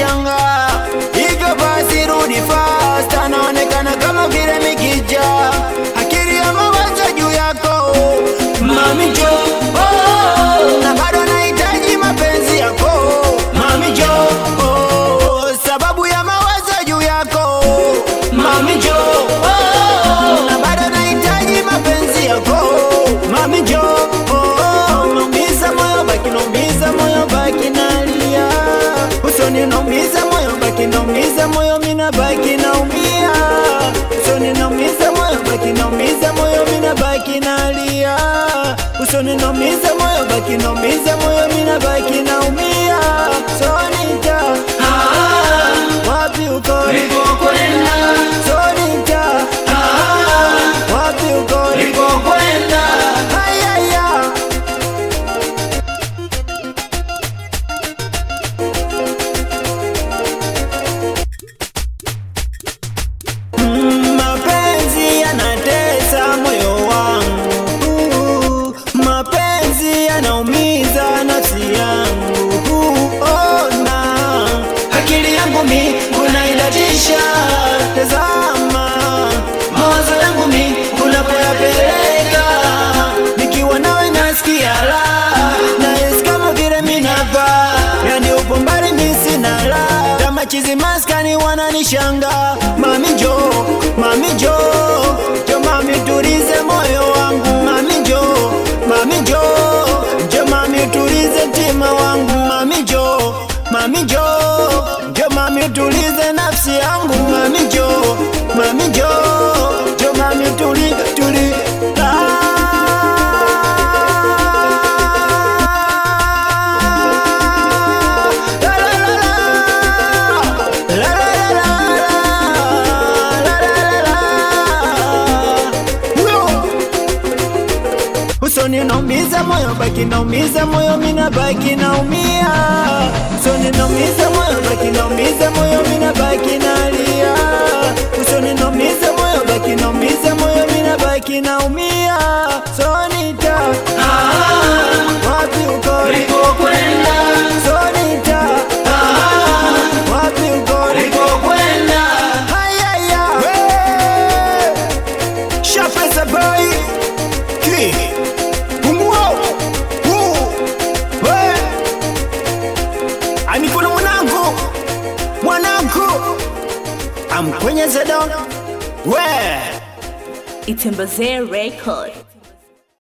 wananishanga. Hivyo basi rudi fast, anaonekana kama vile mikija. Akili ya mawazo juu yako Mami Jo, na bado nahitaji mapenzi yako Mami Jo, sababu ya mawazo juu yako Mami Jo, na bado nahitaji mapenzi yako Mami Jo. Naumiza moyo baki, naumiza moyo baki nalia. Usoni naumiza moyo baki, naumiza moyo mina baki naumia. Usoni naumiza moyo baki, naumiza moyo mina baki nalia. Usoni naumiza moyo baki, naumiza moyo mina baki naumia. Sonita, wapi uko? Nilipokwenda. Sonita, wapi uko? Nilipokwenda. Hayaya. Mapenzi yanatesa moyo wangu, mapenzi yanaumiza nafsi yangu. Ona Akili yangu mi unailatisha, tazama mawazo yangu mi unapoyapeleka. nikiwa nawe nasikia raha, nahisi kama vile minapa, yani upo mbali mimi sina raha. Kama chizi maskani wananishanga. Mami Jo, Mami Jo, Jo mami tulize moyo wangu. Mami Jo, Mami Jo, Jo mami tulize tima wangu. Mami Jo, Mami Jo, Jo mami tulize nafsi yangu. Mami Jo, Mami Jo, Jo mami tuli Usoni naumiza moyo baki, naumiza moyo mina baki naumia. Usoni naumiza moyo baki, naumiza moyo mina baki nalia. Usoni naumiza moyo baki, naumiza moyo mina baki naumia. Sonita, wapi uko? Nilipokwenda. Sonita, wapi uko? Nilipokwenda. Hayaya. Shafesa boy Ki Amikuna mwanangu amkwenye zedon we Itembeze Record.